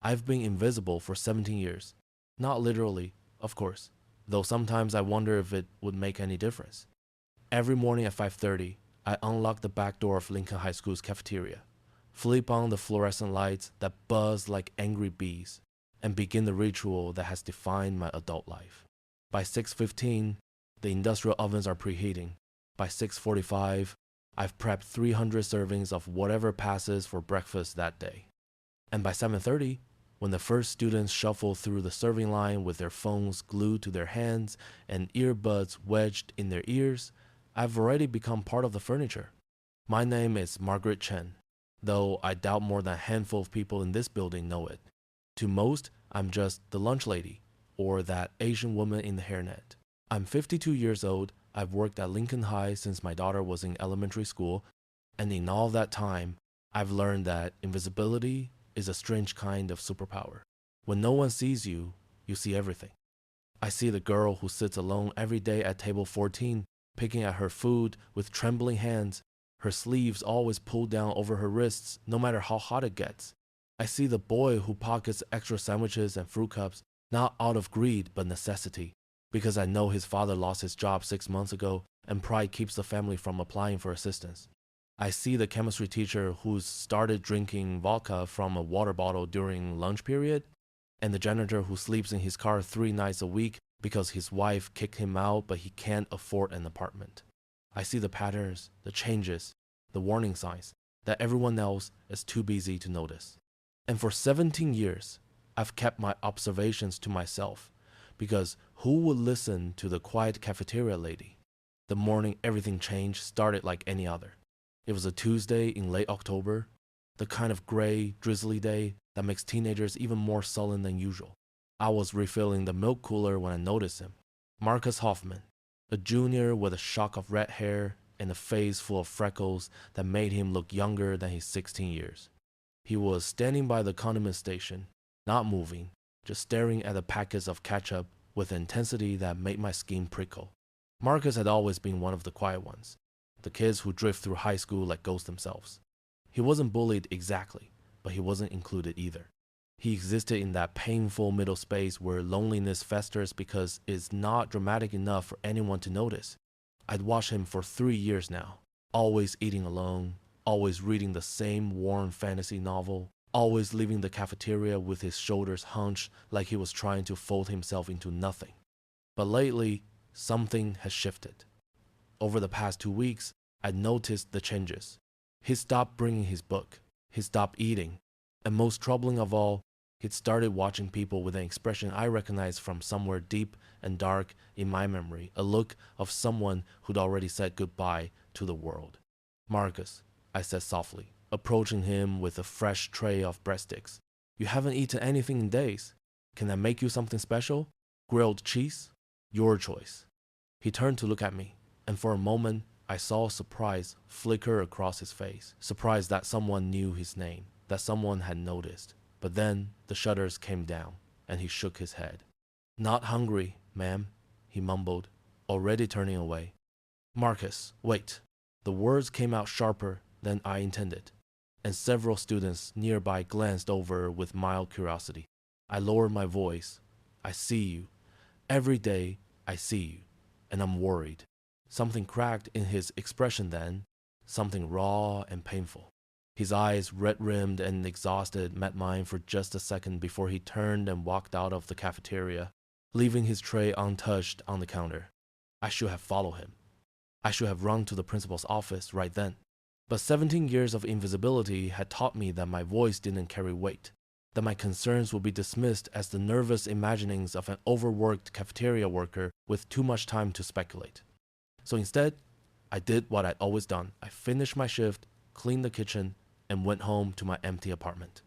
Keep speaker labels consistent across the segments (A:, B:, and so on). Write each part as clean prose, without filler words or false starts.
A: I've been invisible for 17 years. Not literally, of course, though sometimes I wonder if it would make any difference. Every morning at 5:30, I unlock the back door of Lincoln High School's cafeteria, flip on the fluorescent lights that buzz like angry bees, and begin the ritual that has defined my adult life. By 6:15, the industrial ovens are preheating. By 6:45, I've prepped 300 servings of whatever passes for breakfast that day. And by 7:30, when the first students shuffle through the serving line with their phones glued to their hands and earbuds wedged in their ears, I've already become part of the furniture. My name is Margaret Chen, though I doubt more than a handful of people in this building know it. To most, I'm just the lunch lady, or that Asian woman in the hairnet. I'm 52 years old. I've worked at Lincoln High since my daughter was in elementary school, and in all that time, I've learned that invisibility is a strange kind of superpower. When no one sees you, you see everything. I see the girl who sits alone every day at table 14, picking at her food with trembling hands, her sleeves always pulled down over her wrists no matter how hot it gets. I see the boy who pockets extra sandwiches and fruit cups, not out of greed but necessity, because I know his father lost his job 6 months ago and pride keeps the family from applying for assistance. I see the chemistry teacher who's started drinking vodka from a water bottle during lunch period, and the janitor who sleeps in his car 3 nights a week because his wife kicked him out but he can't afford an apartment. I see the patterns, the changes, the warning signs that everyone else is too busy to notice. And for 17 years, I've kept my observations to myself, because who would listen to the quiet cafeteria lady? The morning everything changed started like any other. It was a Tuesday in late October, the kind of gray, drizzly day that makes teenagers even more sullen than usual. I was refilling the milk cooler when I noticed him. Marcus Hoffman, a junior with a shock of red hair and a face full of freckles that made him look younger than his 16 years. He was standing by the condiment station, not moving, just staring at the packets of ketchup with an intensity that made my skin prickle. Marcus had always been one of the quiet ones, the kids who drift through high school like ghosts themselves. He wasn't bullied exactly, but he wasn't included either. He existed in that painful middle space where loneliness festers because it's not dramatic enough for anyone to notice. I'd watched him for 3 years now, always eating alone, always reading the same worn fantasy novel, always leaving the cafeteria with his shoulders hunched like he was trying to fold himself into nothing. But lately, something has shifted. Over the past 2 weeks, I'd noticed the changes. He stopped bringing his book, he stopped eating, and most troubling of all, he'd started watching people with an expression I recognized from somewhere deep and dark in my memory, a look of someone who'd already said goodbye to the world. Marcus, I said softly, approaching him with a fresh tray of breadsticks. You haven't eaten anything in days. Can I make you something special? Grilled cheese? Your choice. He turned to look at me, and for a moment, I saw surprise flicker across his face. Surprise that someone knew his name, that someone had noticed. But then the shutters came down, and he shook his head. Not hungry, ma'am, he mumbled, already turning away. Marcus, wait. The words came out sharper than I intended, and several students nearby glanced over with mild curiosity. I lowered my voice. I see you. Every day, I see you, and I'm worried. Something cracked in his expression then, something raw and painful. His eyes, red-rimmed and exhausted, met mine for just a second before he turned and walked out of the cafeteria, leaving his tray untouched on the counter. I should have followed him. I should have run to the principal's office right then. But 17 years of invisibility had taught me that my voice didn't carry weight, that my concerns would be dismissed as the nervous imaginings of an overworked cafeteria worker with too much time to speculate. So instead, I did what I'd always done. I finished my shift, cleaned the kitchen, and went home to my empty apartment.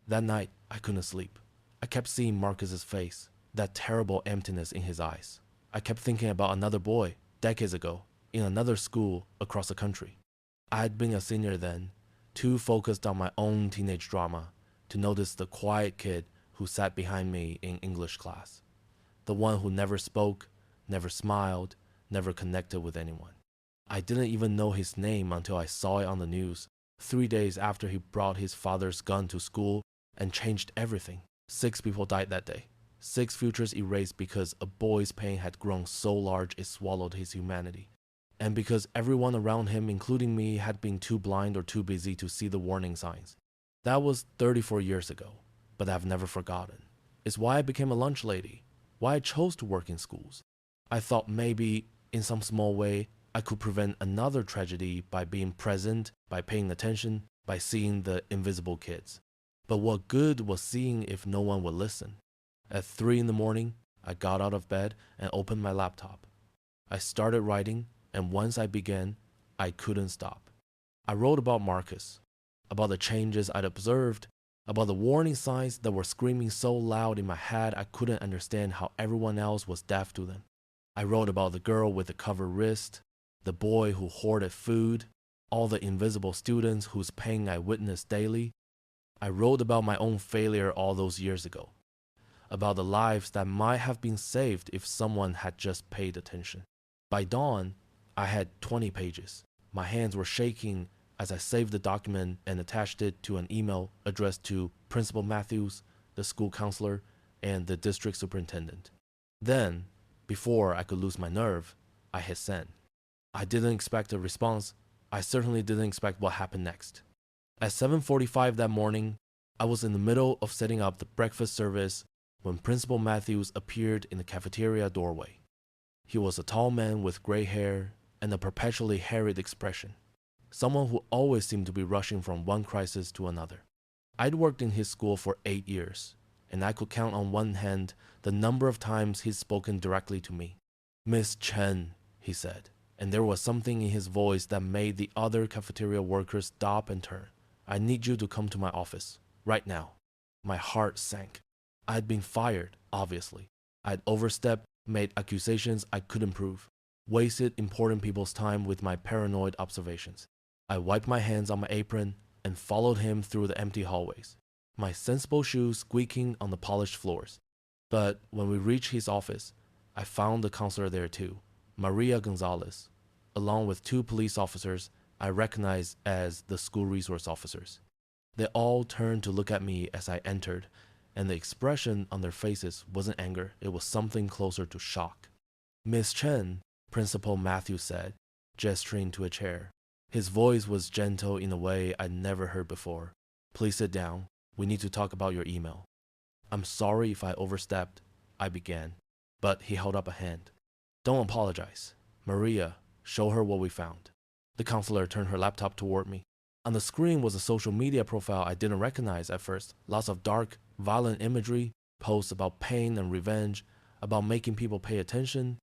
A: That night, I couldn't sleep. I kept seeing Marcus's face, that terrible emptiness in his eyes. I kept thinking about another boy, decades ago, in another school across the country. I had been a senior then, too focused on my own teenage drama to notice the quiet kid who sat behind me in English class. The one who never spoke, never smiled, never connected with anyone. I didn't even know his name until I saw it on the news 3 days after he brought his father's gun to school and changed everything. 6 people died that day. 6 futures erased because a boy's pain had grown so large it swallowed his humanity. And because everyone around him, including me, had been too blind or too busy to see the warning signs. That was 34 years ago, but I've never forgotten. It's why I became a lunch lady, why I chose to work in schools. I thought maybe, in some small way, I could prevent another tragedy by being present, by paying attention, by seeing the invisible kids. But what good was seeing if no one would listen? At 3 in the morning, I got out of bed and opened my laptop. I started writing, and once I began, I couldn't stop. I wrote about Marcus, about the changes I'd observed, about the warning signs that were screaming so loud in my head I couldn't understand how everyone else was deaf to them. I wrote about the girl with the covered wrist, the boy who hoarded food, all the invisible students whose pain I witnessed daily. I wrote about my own failure all those years ago, about the lives that might have been saved if someone had just paid attention. By dawn, I had 20 pages. My hands were shaking as I saved the document and attached it to an email addressed to Principal Matthews, the school counselor, and the district superintendent. Then, before I could lose my nerve, I hit send. I didn't expect a response. I certainly didn't expect what happened next. At 7:45 that morning, I was in the middle of setting up the breakfast service when Principal Matthews appeared in the cafeteria doorway. He was a tall man with gray hair and a perpetually harried expression, someone who always seemed to be rushing from one crisis to another. I'd worked in his school for 8 years, and I could count on one hand the number of times he'd spoken directly to me. "Miss Chen," he said, and there was something in his voice that made the other cafeteria workers stop and turn. "I need you to come to my office, right now." My heart sank. I had been fired, obviously. I'd overstepped, made accusations I couldn't prove, wasted important people's time with my paranoid observations. I wiped my hands on my apron and followed him through the empty hallways, my sensible shoes squeaking on the polished floors. But when we reached his office, I found the counselor there too, Maria Gonzalez, along with 2 police officers I recognized as the school resource officers. They all turned to look at me as I entered, and the expression on their faces wasn't anger, it was something closer to shock. "Miss Chen," Principal Matthews said, gesturing to a chair. His voice was gentle in a way I'd never heard before. "Please sit down. We need to talk about your email." "I'm sorry if I overstepped," I began, but he held up a hand. "Don't apologize. Maria, show her what we found." The counselor turned her laptop toward me. On the screen was a social media profile I didn't recognize at first. Lots of dark, violent imagery, posts about pain and revenge, about making people pay attention.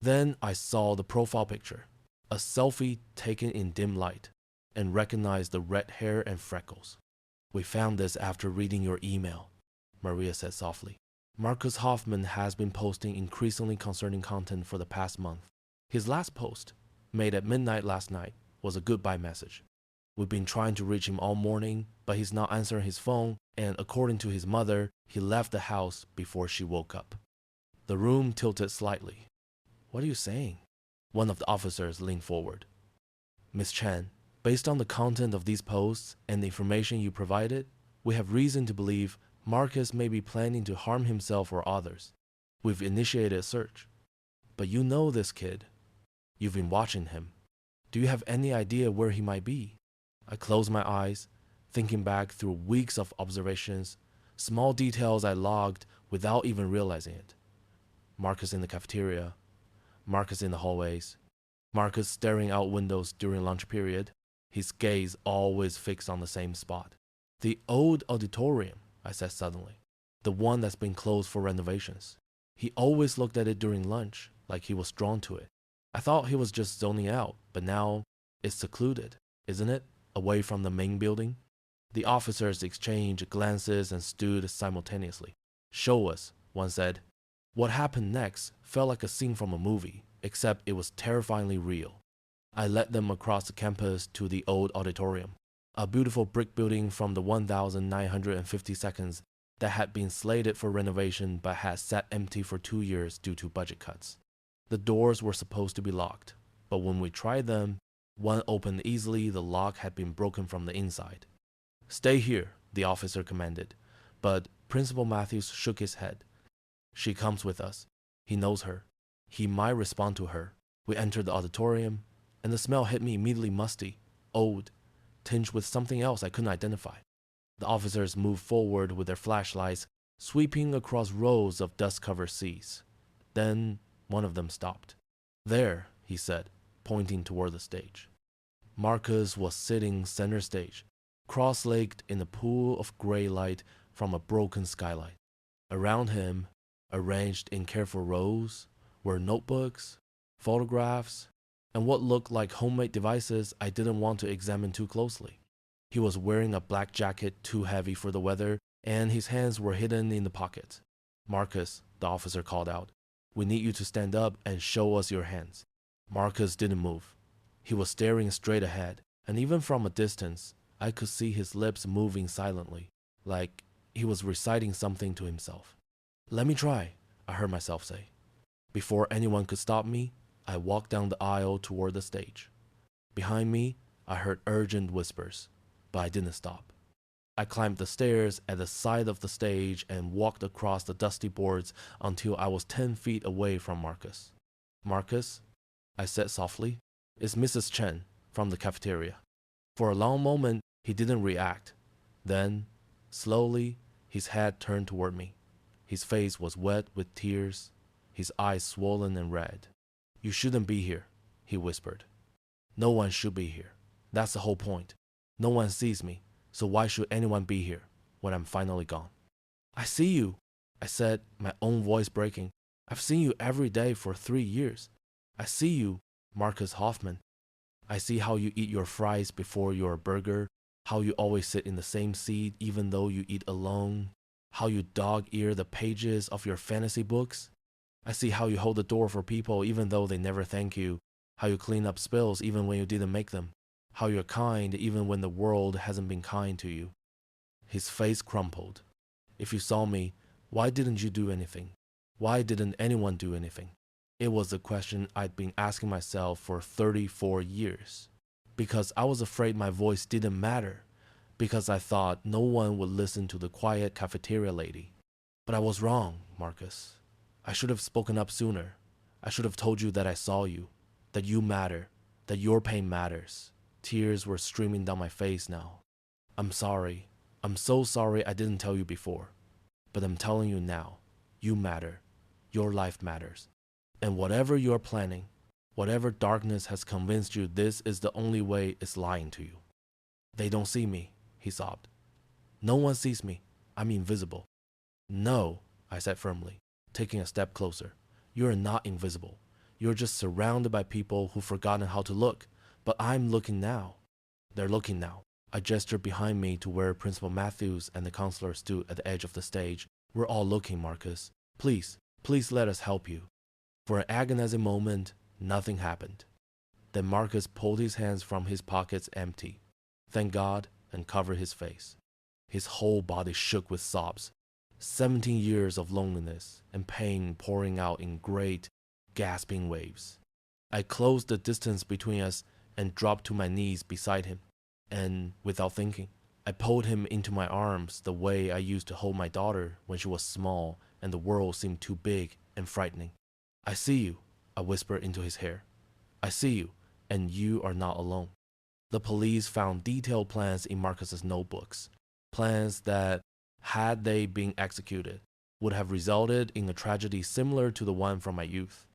A: Then I saw the profile picture, a selfie taken in dim light, and recognized the red hair and freckles. "We found this after reading your email," Maria said softly. "Marcus Hoffman has been posting increasingly concerning content for the past month. His last post, made at midnight last night, was a goodbye message. We've been trying to reach him all morning, but he's not answering his phone, and according to his mother, he left the house before she woke up." The room tilted slightly. "What are you saying?" One of the officers leaned forward. "Miss Chen, based on the content of these posts and the information you provided, we have reason to believe Marcus may be planning to harm himself or others. We've initiated a search. But you know this kid. You've been watching him. Do you have any idea where he might be?" I closed my eyes, thinking back through weeks of observations, small details I logged without even realizing it. Marcus in the cafeteria, Marcus in the hallways, Marcus staring out windows during lunch period, his gaze always fixed on the same spot. "The old auditorium," I said suddenly, "the one that's been closed for renovations. He always looked at it during lunch, like he was drawn to it. I thought he was just zoning out, but now it's secluded, isn't it? Away from the main building." The officers exchanged glances and stood simultaneously. "Show us," one said. What happened next felt like a scene from a movie, except it was terrifyingly real. I led them across the campus to the old auditorium, a beautiful brick building from the 1952 that had been slated for renovation but had sat empty for 2 years due to budget cuts. The doors were supposed to be locked, but when we tried them, one opened easily. The lock had been broken from the inside. "Stay here," the officer commanded. But Principal Matthews shook his head. She comes with us. He knows her. He might respond to her. We entered the auditorium, and the smell hit me immediately musty, old, tinged with something else I couldn't identify. The officers moved forward with their flashlights, sweeping across rows of dust-covered seats. Then one of them stopped. There, he said, pointing toward the stage. Marcus was sitting center stage, cross-legged in a pool of gray light from a broken skylight. Around him, arranged in careful rows, were notebooks, photographs, and what looked like homemade devices I didn't want to examine too closely. He was wearing a black jacket too heavy for the weather, and his hands were hidden in the pockets. Marcus, the officer called out, "We need you to stand up and show us your hands." Marcus didn't move. He was staring straight ahead, and even from a distance, I could see his lips moving silently, like he was reciting something to himself. "Let me try," I heard myself say. Before anyone could stop me, I walked down the aisle toward the stage. Behind me, I heard urgent whispers, but I didn't stop. I climbed the stairs at the side of the stage and walked across the dusty boards until I was 10 feet away from Marcus. "Marcus," I said softly, "it's Mrs. Chen from the cafeteria." For a long moment, he didn't react. Then, slowly, his head turned toward me. His face was wet with tears, his eyes swollen and red. "You shouldn't be here," he whispered. "No one should be here. That's the whole point. No one sees me, so why should anyone be here when I'm finally gone?" "I see you," I said, my own voice breaking. "I've seen you every day for 3 years. I see you, Marcus Hoffman. I see how you eat your fries before your burger, how you always sit in the same seat even though you eat alone, how you dog-ear the pages of your fantasy books. I see how you hold the door for people even though they never thank you, how you clean up spills even when you didn't make them, how you're kind even when the world hasn't been kind to you." His face crumpled. "If you saw me, why didn't you do anything? Why didn't anyone do anything?" It was a question I'd been asking myself for 34 years. Because I was afraid my voice didn't matter. Because I thought no one would listen to the quiet cafeteria lady. But I was wrong, Marcus. I should have spoken up sooner. I should have told you that I saw you, that you matter, that your pain matters. Tears were streaming down my face now. "I'm sorry. I'm so sorry I didn't tell you before. But I'm telling you now. You matter. Your life matters. And whatever you're planning, whatever darkness has convinced you this is the only way is lying to you." "They don't see me," he sobbed. "No one sees me. I'm invisible." "No," I said firmly, taking a step closer. "You're not invisible. You're just surrounded by people who've forgotten how to look. But I'm looking now. They're looking now." I gestured behind me to where Principal Matthews and the counselor stood at the edge of the stage. "We're all looking, Marcus. Please, please let us help you." For an agonizing moment, nothing happened. Then Marcus pulled his hands from his pockets empty, thanked God, and covered his face. His whole body shook with sobs. 17 years of loneliness and pain pouring out in great, gasping waves. I closed the distance between us and dropped to my knees beside him. And, without thinking, I pulled him into my arms the way I used to hold my daughter when she was small and the world seemed too big and frightening. "I see you," I whispered into his hair. "I see you, and you are not alone." The police found detailed plans in Marcus's notebooks. Plans that, had they been executed, would have resulted in a tragedy similar to the one from my youth.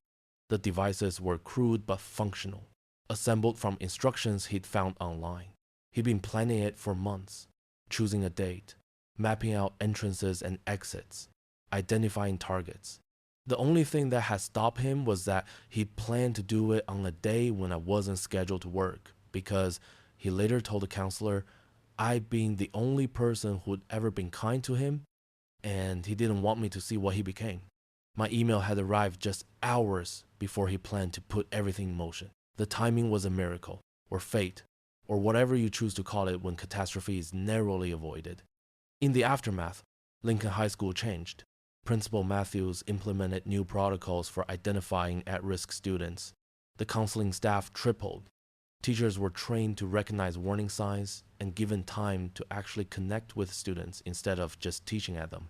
A: The devices were crude but functional, assembled from instructions he'd found online. He'd been planning it for months, choosing a date, mapping out entrances and exits, identifying targets. The only thing that had stopped him was that he'd planned to do it on a day when I wasn't scheduled to work, because, he later told the counselor, I'd been the only person who'd ever been kind to him, and he didn't want me to see what he became. My email had arrived just hours before he planned to put everything in motion. The timing was a miracle, or fate, or whatever you choose to call it when catastrophe is narrowly avoided. In the aftermath, Lincoln High School changed. Principal Matthews implemented new protocols for identifying at-risk students. The counseling staff tripled. Teachers were trained to recognize warning signs and given time to actually connect with students instead of just teaching at them.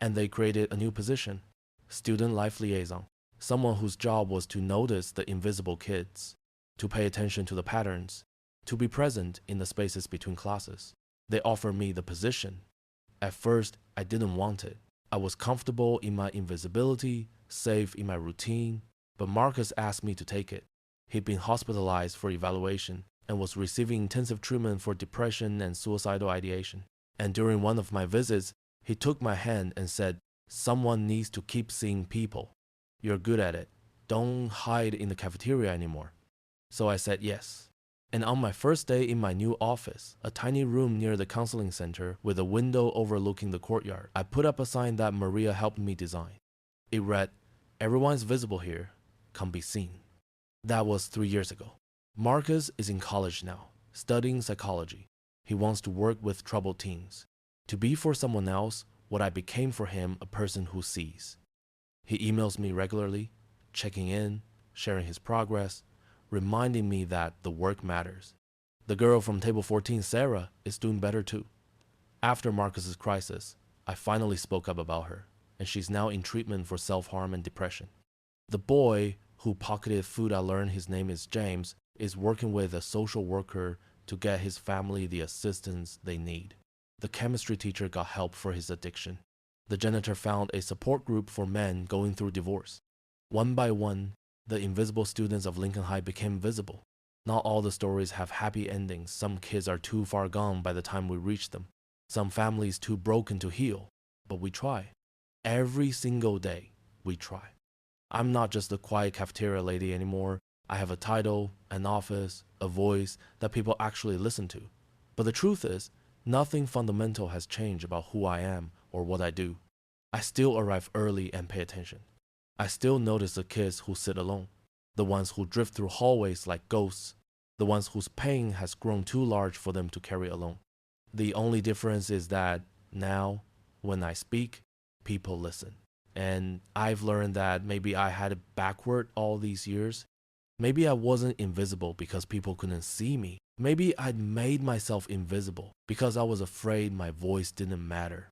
A: And they created a new position, student life liaison, someone whose job was to notice the invisible kids, to pay attention to the patterns, to be present in the spaces between classes. They offered me the position. At first, I didn't want it. I was comfortable in my invisibility, safe in my routine, but Marcus asked me to take it. He'd been hospitalized for evaluation and was receiving intensive treatment for depression and suicidal ideation. And during one of my visits, he took my hand and said, "Someone needs to keep seeing people. You're good at it. Don't hide in the cafeteria anymore." So I said yes. And on my first day in my new office, a tiny room near the counseling center with a window overlooking the courtyard, I put up a sign that Maria helped me design. It read, "Everyone's visible here. Come be seen." That was 3 years ago. Marcus is in college now, studying psychology. He wants to work with troubled teens, to be for someone else what I became for him, a person who sees. He emails me regularly, checking in, sharing his progress, reminding me that the work matters. The girl from table 14, Sarah, is doing better too. After Marcus's crisis, I finally spoke up about her, and she's now in treatment for self-harm and depression. The boy who pocketed food, I learned his name is James, is working with a social worker to get his family the assistance they need. The chemistry teacher got help for his addiction. The janitor found a support group for men going through divorce. One by one, the invisible students of Lincoln High became visible. Not all the stories have happy endings. Some kids are too far gone by the time we reach them. Some families too broken to heal. But we try. Every single day, we try. I'm not just the quiet cafeteria lady anymore. I have a title, an office, a voice that people actually listen to. But the truth is, nothing fundamental has changed about who I am or what I do. I still arrive early and pay attention. I still notice the kids who sit alone, the ones who drift through hallways like ghosts, the ones whose pain has grown too large for them to carry alone. The only difference is that now, when I speak, people listen. And I've learned that maybe I had it backward all these years. Maybe I wasn't invisible because people couldn't see me. Maybe I'd made myself invisible because I was afraid my voice didn't matter.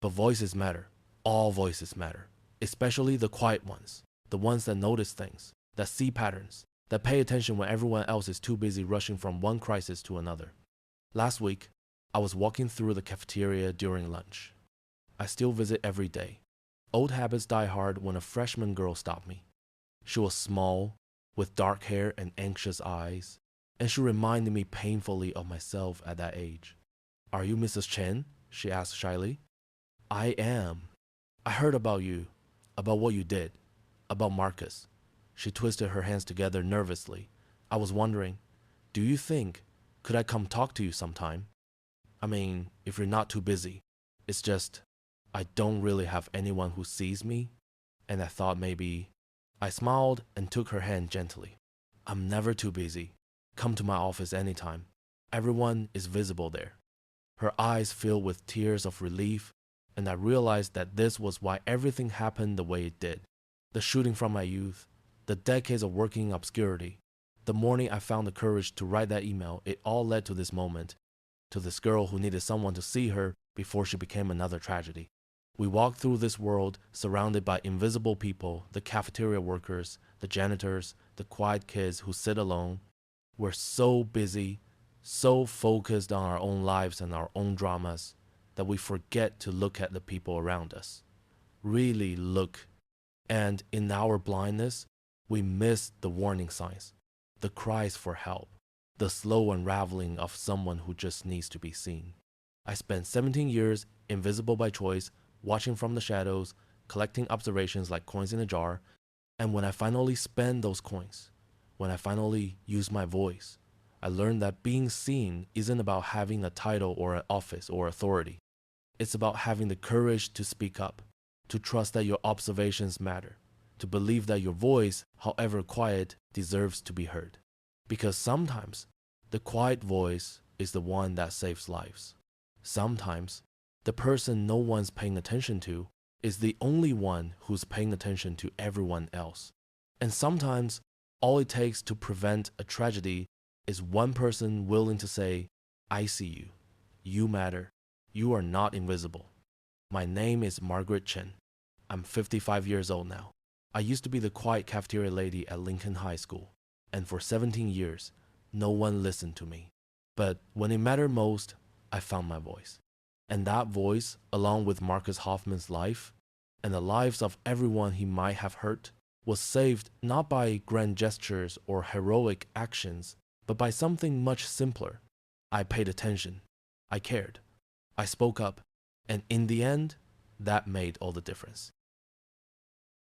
A: But voices matter. All voices matter. Especially the quiet ones. The ones that notice things, that see patterns, that pay attention when everyone else is too busy rushing from one crisis to another. Last week, I was walking through the cafeteria during lunch. I still visit every day. Old habits die hard when a freshman girl stopped me. She was small, with dark hair and anxious eyes, and she reminded me painfully of myself at that age. "Are you Mrs. Chen?" she asked shyly. "I am. I heard about you, about what you did, about Marcus." She twisted her hands together nervously. "I was wondering, do you think, could I come talk to you sometime? I mean, if you're not too busy. It's just, I don't really have anyone who sees me, and I thought maybe." I smiled and took her hand gently. "I'm never too busy. Come to my office anytime. Everyone is visible there." Her eyes filled with tears of relief, and I realized that this was why everything happened the way it did. The shooting from my youth, the decades of working in obscurity, the morning I found the courage to write that email, it all led to this moment, to this girl who needed someone to see her before she became another tragedy. We walk through this world surrounded by invisible people, the cafeteria workers, the janitors, the quiet kids who sit alone. We're so busy, so focused on our own lives and our own dramas, that we forget to look at the people around us. Really look. And in our blindness, we miss the warning signs, the cries for help, the slow unraveling of someone who just needs to be seen. I spent 17 years, invisible by choice, watching from the shadows, collecting observations like coins in a jar, and when I finally spend those coins, when I finally use my voice, I learned that being seen isn't about having a title or an office or authority. It's about having the courage to speak up, to trust that your observations matter, to believe that your voice, however quiet, deserves to be heard. Because sometimes, the quiet voice is the one that saves lives. Sometimes, the person no one's paying attention to is the only one who's paying attention to everyone else. And sometimes, all it takes to prevent a tragedy is one person willing to say, I see you. You matter. You are not invisible. My name is Margaret Chen. I'm 55 years old now. I used to be the quiet cafeteria lady at Lincoln High School, and for 17 years, no one listened to me. But when it mattered most, I found my voice. And that voice, along with Marcus Hoffman's life, and the lives of everyone he might have hurt, was saved not by grand gestures or heroic actions, but by something much simpler. I paid attention. I cared. I spoke up. And in the end, that made all the difference.